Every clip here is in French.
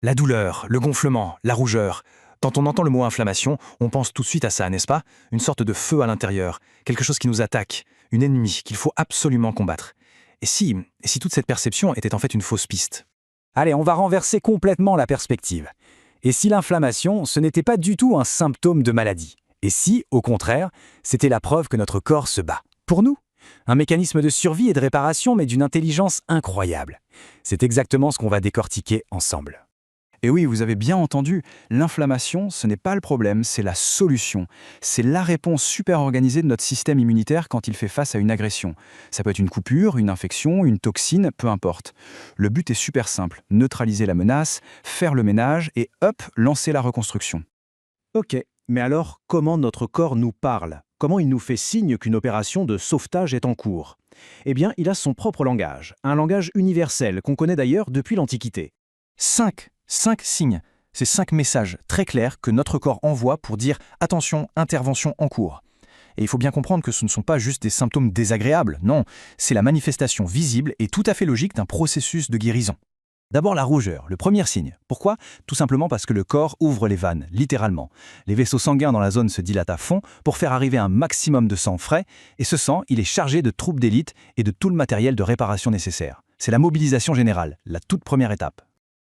La douleur, le gonflement, la rougeur. Quand on entend le mot inflammation, on pense tout de suite à ça, n'est-ce pas? Une sorte de feu à l'intérieur, quelque chose qui nous attaque, une ennemie qu'il faut absolument combattre. Et si toute cette perception était en fait une fausse piste? Allez, on va renverser complètement la perspective. Et si l'inflammation, ce n'était pas du tout un symptôme de maladie? Et si, au contraire, c'était la preuve que notre corps se bat? Pour nous? Un mécanisme de survie et de réparation, mais d'une intelligence incroyable. C'est exactement ce qu'on va décortiquer ensemble. Et oui, vous avez bien entendu, l'inflammation, ce n'est pas le problème, c'est la solution. C'est la réponse super organisée de notre système immunitaire quand il fait face à une agression. Ça peut être une coupure, une infection, une toxine, peu importe. Le but est super simple, neutraliser la menace, faire le ménage et hop, lancer la reconstruction. Ok, mais alors comment notre corps nous parle? Comment il nous fait signe qu'une opération de sauvetage est en cours? Eh bien, il a son propre langage, un langage universel qu'on connaît d'ailleurs depuis l'Antiquité. Cinq signes, c'est 5 messages très clairs que notre corps envoie pour dire « attention, intervention en cours ». Et il faut bien comprendre que ce ne sont pas juste des symptômes désagréables, non, c'est la manifestation visible et tout à fait logique d'un processus de guérison. D'abord la rougeur, le premier signe. Pourquoi? Tout simplement parce que le corps ouvre les vannes, littéralement. Les vaisseaux sanguins dans la zone se dilatent à fond pour faire arriver un maximum de sang frais, et ce sang, il est chargé de troupes d'élite et de tout le matériel de réparation nécessaire. C'est la mobilisation générale, la toute première étape.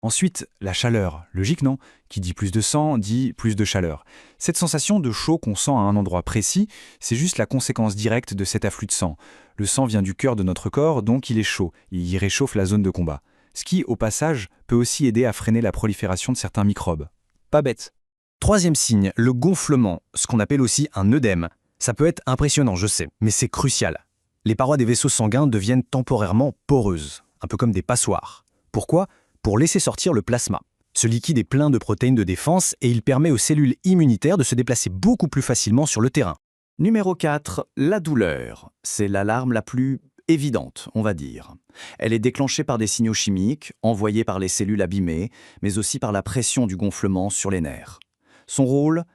Ensuite, la chaleur. Logique, non? Qui dit plus de sang, dit plus de chaleur. Cette sensation de chaud qu'on sent à un endroit précis, c'est juste la conséquence directe de cet afflux de sang. Le sang vient du cœur de notre corps, donc il est chaud, il y réchauffe la zone de combat. Ce qui, au passage, peut aussi aider à freiner la prolifération de certains microbes. Pas bête. Troisième signe, le gonflement, ce qu'on appelle aussi un œdème. Ça peut être impressionnant, je sais, mais c'est crucial. Les parois des vaisseaux sanguins deviennent temporairement poreuses, un peu comme des passoires. Pourquoi? Pour laisser sortir le plasma. Ce liquide est plein de protéines de défense et il permet aux cellules immunitaires de se déplacer beaucoup plus facilement sur le terrain. Numéro 4, la douleur. C'est l'alarme la plus évidente, on va dire. Elle est déclenchée par des signaux chimiques, envoyés par les cellules abîmées, mais aussi par la pression du gonflement sur les nerfs. Son rôle?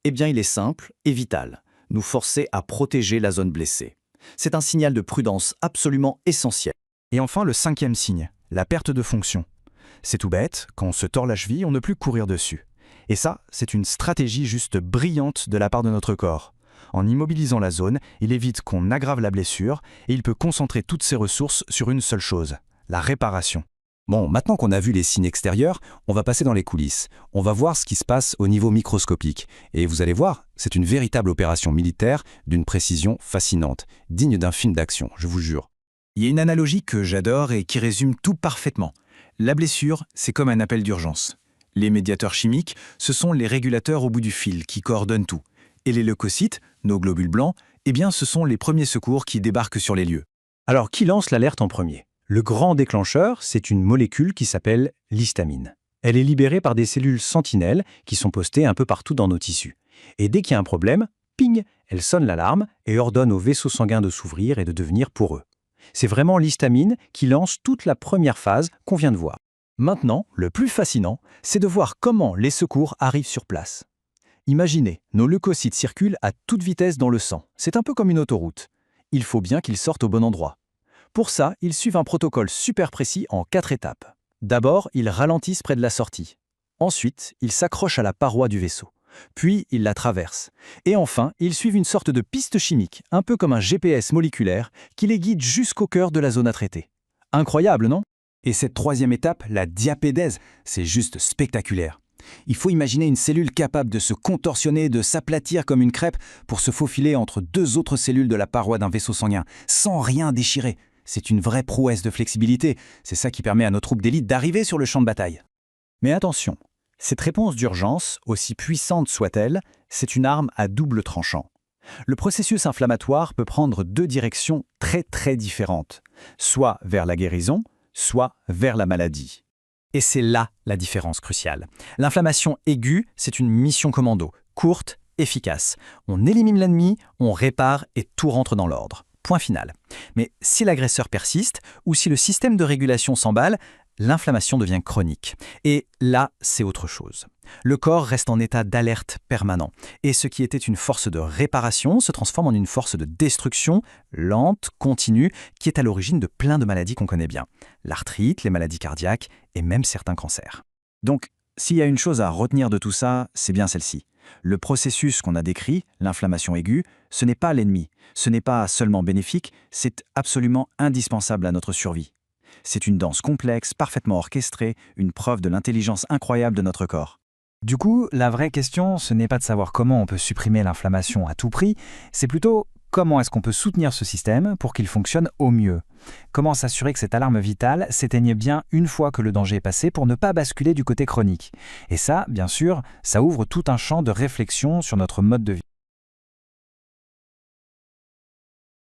Eh bien, il est simple et vital. Nous forcer à protéger la zone blessée. C'est un signal de prudence absolument essentiel. Et enfin, le cinquième signe, la perte de fonction. C'est tout bête, quand on se tord la cheville, on ne peut plus courir dessus. Et ça, c'est une stratégie juste brillante de la part de notre corps. En immobilisant la zone, il évite qu'on aggrave la blessure et il peut concentrer toutes ses ressources sur une seule chose, la réparation. Bon, maintenant qu'on a vu les signes extérieurs, on va passer dans les coulisses. On va voir ce qui se passe au niveau microscopique. Et vous allez voir, c'est une véritable opération militaire d'une précision fascinante, digne d'un film d'action, je vous jure. Il y a une analogie que j'adore et qui résume tout parfaitement. La blessure, c'est comme un appel d'urgence. Les médiateurs chimiques, ce sont les régulateurs au bout du fil qui coordonnent tout. Et les leucocytes, nos globules blancs, eh bien ce sont les premiers secours qui débarquent sur les lieux. Alors, qui lance l'alerte en premier? Le grand déclencheur, c'est une molécule qui s'appelle l'histamine. Elle est libérée par des cellules sentinelles qui sont postées un peu partout dans nos tissus. Et dès qu'il y a un problème, ping, elle sonne l'alarme et ordonne aux vaisseaux sanguins de s'ouvrir et de devenir poreux. C'est vraiment l'histamine qui lance toute la première phase qu'on vient de voir. Maintenant, le plus fascinant, c'est de voir comment les secours arrivent sur place. Imaginez, nos leucocytes circulent à toute vitesse dans le sang. C'est un peu comme une autoroute. Il faut bien qu'ils sortent au bon endroit. Pour ça, ils suivent un protocole super précis en 4 étapes. D'abord, ils ralentissent près de la sortie. Ensuite, ils s'accrochent à la paroi du vaisseau. Puis, ils la traversent. Et enfin, ils suivent une sorte de piste chimique, un peu comme un GPS moléculaire, qui les guide jusqu'au cœur de la zone à traiter. Incroyable, non? Et cette troisième étape, la diapédèse, c'est juste spectaculaire. Il faut imaginer une cellule capable de se contorsionner, de s'aplatir comme une crêpe pour se faufiler entre 2 autres cellules de la paroi d'un vaisseau sanguin, sans rien déchirer. C'est une vraie prouesse de flexibilité. C'est ça qui permet à nos troupes d'élite d'arriver sur le champ de bataille. Mais attention, cette réponse d'urgence, aussi puissante soit-elle, c'est une arme à double tranchant. Le processus inflammatoire peut prendre 2 directions très différentes, soit vers la guérison, soit vers la maladie. Et c'est là la différence cruciale. L'inflammation aiguë, c'est une mission commando, courte, efficace. On élimine l'ennemi, on répare et tout rentre dans l'ordre. Point final. Mais si l'agresseur persiste ou si le système de régulation s'emballe, l'inflammation devient chronique. Et là, c'est autre chose. Le corps reste en état d'alerte permanent. Et ce qui était une force de réparation se transforme en une force de destruction lente, continue, qui est à l'origine de plein de maladies qu'on connaît bien. L'arthrite, les maladies cardiaques et même certains cancers. Donc, s'il y a une chose à retenir de tout ça, c'est bien celle-ci. Le processus qu'on a décrit, l'inflammation aiguë, ce n'est pas l'ennemi, ce n'est pas seulement bénéfique, c'est absolument indispensable à notre survie. C'est une danse complexe, parfaitement orchestrée, une preuve de l'intelligence incroyable de notre corps. Du coup, la vraie question, ce n'est pas de savoir comment on peut supprimer l'inflammation à tout prix, c'est plutôt comment est-ce qu'on peut soutenir ce système pour qu'il fonctionne au mieux. Comment s'assurer que cette alarme vitale s'éteigne bien une fois que le danger est passé pour ne pas basculer du côté chronique. Et ça, bien sûr, ça ouvre tout un champ de réflexion sur notre mode de vie.